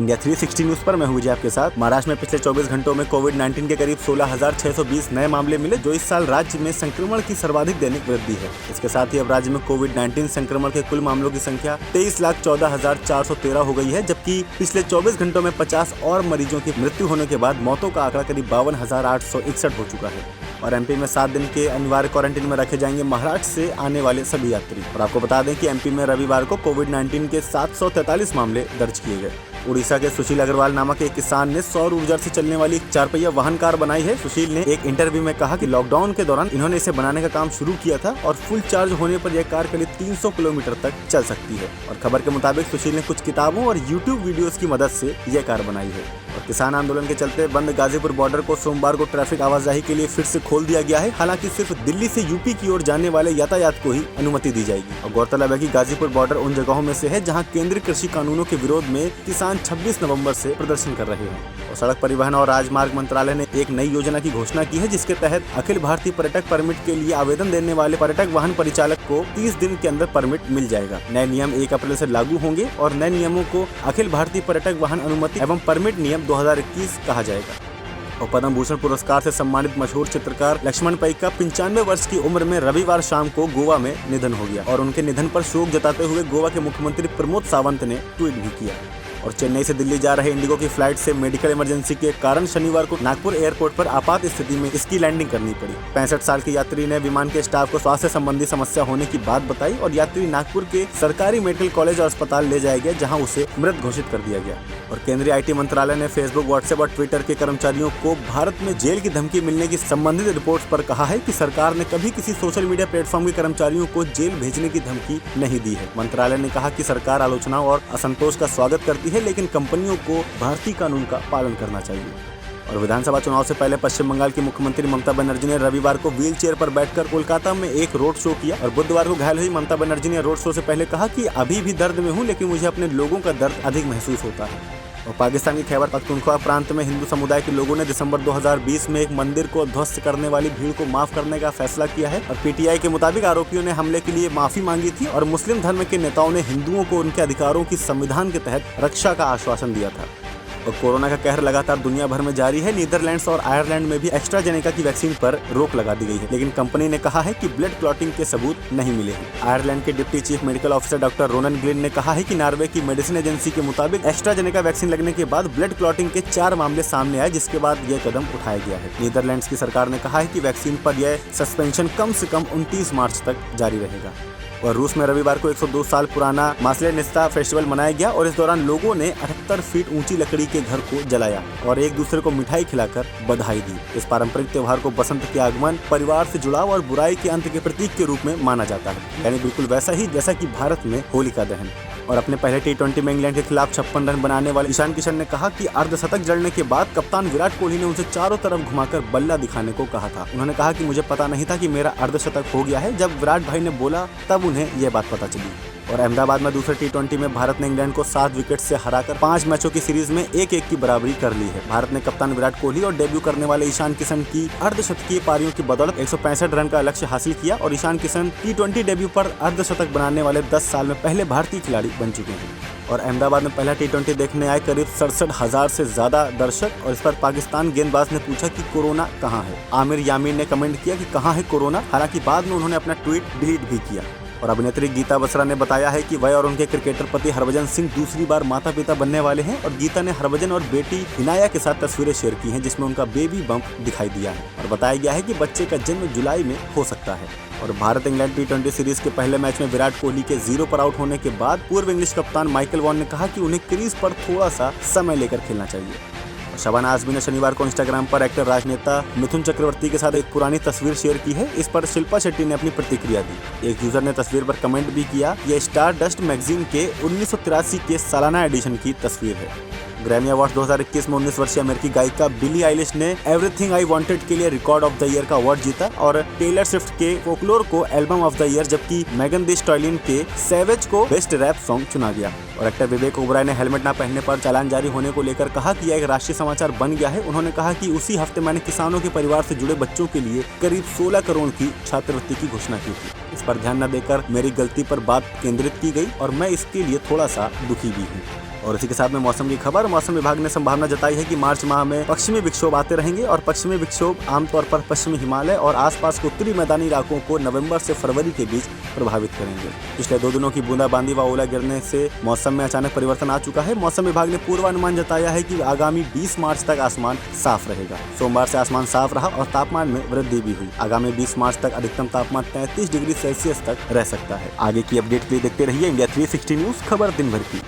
India 360 news पर मैं हूँ विजय आपके साथ। महाराष्ट्र में पिछले 24 घंटों में कोविड-19 के करीब 16,620 नए मामले मिले, जो इस साल राज्य में संक्रमण की सर्वाधिक दैनिक वृद्धि है। इसके साथ ही अब राज्य में कोविड-19 संक्रमण के कुल मामलों की संख्या 23,14,413 हो गई है, जबकि पिछले 24 घंटों में 50 और मरीजों की मृत्यु होने के बाद मौतों का आंकड़ा करीब 52,861 हो चुका है। और एमपी में 7 दिन के अनिवार्य क्वारंटीन में रखे जाएंगे महाराष्ट्र से आने वाले सभी यात्री। और आपको बता दें कि एमपी में रविवार को कोविड-19 के 743 मामले दर्ज किए गए। उड़ीसा के सुशील अग्रवाल नामक एक किसान ने सौर ऊर्जा से चलने वाली 4 पहिया वाहन कार बनाई है। सुशील ने एक इंटरव्यू में कहा कि लॉकडाउन के दौरान इन्होंने इसे बनाने का काम शुरू किया था और फुल चार्ज होने पर यह कार करीब 300 किलोमीटर तक चल सकती है। और खबर के मुताबिक सुशील ने कुछ किताबों और यूट्यूब वीडियोस की मदद से यह कार बनाई है। और किसान आंदोलन के चलते बंद गाजीपुर बॉर्डर को सोमवार को ट्रैफिक आवाजाही के लिए फिर से खोल दिया गया है। हालांकि सिर्फ दिल्ली से यूपी की ओर जाने वाले यातायात को ही अनुमति दी जाएगी। और गौरतलब है कि गाजीपुर बॉर्डर उन जगहों में से है जहां केंद्रीय कृषि कानूनों के विरोध में किसान 26 नवंबर से प्रदर्शन कर रहे हैं। और सड़क परिवहन और राजमार्ग मंत्रालय ने एक नई योजना की घोषणा की है, जिसके तहत अखिल भारतीय पर्यटक परमिट के लिए आवेदन देने वाले पर्यटक वाहन परिचालक को 30 दिन के अंदर परमिट मिल जाएगा। नए नियम 1 अप्रैल से लागू होंगे और नए नियमों को अखिल भारतीय पर्यटक वाहन अनुमति एवं परमिट नियम 2021 कहा जाएगा। और पद्म भूषण पुरस्कार से सम्मानित मशहूर चित्रकार लक्ष्मण पई का 95 वर्ष की उम्र में रविवार शाम को गोवा में निधन हो गया। और उनके निधन पर शोक जताते हुए गोवा के मुख्यमंत्री प्रमोद सावंत ने ट्वीट भी किया। और चेन्नई से दिल्ली जा रहे इंडिगो की फ्लाइट से मेडिकल इमरजेंसी के कारण शनिवार को नागपुर एयरपोर्ट पर आपात स्थिति में इसकी लैंडिंग करनी पड़ी। 65 साल के यात्री ने विमान के स्टाफ को स्वास्थ्य संबंधी समस्या होने की बात बताई और यात्री नागपुर के सरकारी मेडिकल कॉलेज और अस्पताल ले जाया गया, जहां उसे मृत घोषित कर दिया गया। और केंद्रीय IT मंत्रालय ने फेसबुक, व्हाट्सएप और ट्विटर के कर्मचारियों को भारत में जेल की धमकी मिलने की संबंधित रिपोर्ट पर कहा है कि सरकार ने कभी किसी सोशल मीडिया प्लेटफॉर्म के कर्मचारियों को जेल भेजने की धमकी नहीं दी है। मंत्रालय ने कहा कि सरकार आलोचनाओं और असंतोष का स्वागत करती है, लेकिन कंपनियों को भारतीय कानून का पालन करना चाहिए। और विधानसभा चुनाव से पहले पश्चिम बंगाल की मुख्यमंत्री ममता बनर्जी ने रविवार को व्हील चेयर पर बैठकर कोलकाता में एक रोड शो किया। और बुधवार को घायल हुई ममता बनर्जी ने रोड शो से पहले कहा कि अभी भी दर्द में हूं, लेकिन मुझे अपने लोगों का दर्द अधिक महसूस होता है। और पाकिस्तान के खैबर पख्तूनख्वा प्रांत में हिंदू समुदाय के लोगों ने दिसंबर 2020 में एक मंदिर को ध्वस्त करने वाली भीड़ को माफ करने का फैसला किया है। और PTI के मुताबिक आरोपियों ने हमले के लिए माफी मांगी थी और मुस्लिम धर्म के नेताओं ने हिंदुओं को उनके अधिकारों की संविधान के तहत रक्षा का आश्वासन दिया था। और कोरोना का कहर लगातार दुनिया भर में जारी है। नीदरलैंड्स और आयरलैंड में भी एस्ट्राजेनेका की वैक्सीन पर रोक लगा दी गई है, लेकिन कंपनी ने कहा है कि ब्लड क्लॉटिंग के सबूत नहीं मिले हैं। आयरलैंड के deputy chief medical officer doctor Ronan Glynn ने कहा है कि नॉर्वे की मेडिसिन एजेंसी के मुताबिक एस्ट्राजेनेका वैक्सीन लगने के बाद ब्लड क्लॉटिंग के 4 मामले सामने आए, जिसके बाद यह कदम उठाया गया है। नीदरलैंड्स की सरकार ने कहा है कि वैक्सीन पर यह सस्पेंशन कम से कम 29 मार्च तक जारी रहेगा। और रूस में रविवार को 102 साल पुराना मास्लेनिस्ता फेस्टिवल मनाया गया और इस दौरान लोगों ने 78 फीट ऊंची लकड़ी के घर को जलाया और एक दूसरे को मिठाई खिलाकर बधाई दी। इस पारंपरिक त्योहार को बसंत के आगमन, परिवार से जुड़ाव और बुराई के अंत के प्रतीक के रूप में माना जाता है, यानी बिल्कुल वैसा ही जैसा कि भारत में होलिका दहन। और अपने पहले T20 में इंग्लैंड के खिलाफ 56 रन बनाने वाले ईशान किशन ने कहा कि अर्धशतक जड़ने के बाद कप्तान विराट कोहली ने उनसे चारों तरफ घुमाकर बल्ला दिखाने को कहा था। उन्होंने कहा कि मुझे पता नहीं था कि मेरा अर्धशतक हो गया है। जब विराट भाई ने बोला तब उन्हें यह बात पता चली। और अहमदाबाद में दूसरे T20 में भारत ने इंग्लैंड को 7 विकेट से हराकर 5 मैचों की सीरीज में 1-1 की बराबरी कर ली है। भारत ने कप्तान विराट कोहली और डेब्यू करने वाले ईशान किशन की अर्धशतकीय पारियों की बदौलत 165 रन का लक्ष्य हासिल किया और ईशान किशन T20 डेब्यू पर अर्धशतक बनाने वाले 10 साल में पहले भारतीय खिलाड़ी बन चुके हैं। और अहमदाबाद में पहला T20 देखने आए करीब 67,000 से ज्यादा दर्शक। और इस पर पाकिस्तान गेंदबाज ने पूछा कि कोरोना कहाँ है। आमिर यामीन ने कमेंट किया कि कहाँ है कोरोना। हालांकि बाद में उन्होंने अपना ट्वीट डिलीट भी किया। और अभिनेत्री गीता बसरा ने बताया है कि वह और उनके क्रिकेटर पति हरभजन सिंह दूसरी बार माता पिता बनने वाले हैं। और गीता ने हरभजन और बेटी हिनाया के साथ तस्वीरें शेयर की हैं, जिसमें उनका बेबी बम्प दिखाई दिया है। और बताया गया है कि बच्चे का जन्म जुलाई में हो सकता है। और भारत इंग्लैंड T20 सीरीज के पहले मैच में विराट कोहली के 0 पर आउट होने के बाद पूर्व इंग्लिश कप्तान माइकल वॉन ने कहा कि उन्हें क्रीज पर थोड़ा सा समय लेकर खेलना चाहिए। शबाना आजमी ने शनिवार को इंस्टाग्राम पर एक्टर राजनेता मिथुन चक्रवर्ती के साथ एक पुरानी तस्वीर शेयर की है। इस पर शिल्पा शेट्टी ने अपनी प्रतिक्रिया दी। एक यूजर ने तस्वीर पर कमेंट भी किया। यह स्टार डस्ट मैगजीन के 1983 के सालाना एडिशन की तस्वीर है। ग्रैमी अवार्ड 2021 में 19 वर्षीय अमेरिकी गायिका बिली आइलिश ने एवरीथिंग आई वांटेड के लिए रिकॉर्ड ऑफ द ईयर का अवार्ड जीता। और टेलर स्विफ्ट के फोकलोर को एल्बम ऑफ द ईयर, जबकि मेगन थी स्टैलियन के सैवेज को बेस्ट रैप सॉन्ग चुना गया। और एक्टर विवेक ओबराय ने हेलमेट न पहनने पर चालान जारी होने को लेकर कहा कि यह एक राष्ट्रीय समाचार बन गया है। उन्होंने कहा कि उसी हफ्ते मैंने किसानों के परिवार से जुड़े बच्चों के लिए करीब 16 करोड़ की छात्रवृत्ति की घोषणा की थी। इस पर ध्यान न देकर मेरी गलती पर बात केंद्रित की गई और मैं इसके लिए थोड़ा सा दुखी भी हूँ। और इसी के साथ में मौसम की खबर। मौसम विभाग ने संभावना जताई है कि मार्च माह में पश्चिमी विक्षोभ आते रहेंगे और पश्चिमी विक्षोभ आमतौर पर पश्चिमी हिमालय और आसपास के उत्तरी मैदानी इलाकों को नवंबर से फरवरी के बीच प्रभावित करेंगे। पिछले 2 दिनों की बूंदाबांदी व ओला गिरने से मौसम में अचानक परिवर्तन आ चुका है। मौसम विभाग ने पूर्वानुमान जताया है कि आगामी 20 मार्च तक आसमान साफ रहेगा। सोमवार से आसमान साफ रहा और तापमान में वृद्धि भी हुई। आगामी 20 मार्च तक अधिकतम तापमान 33 डिग्री सेल्सियस तक रह सकता है। आगे की अपडेट के लिए देखते रहिए इंडिया 360 न्यूज, खबर दिन भर की।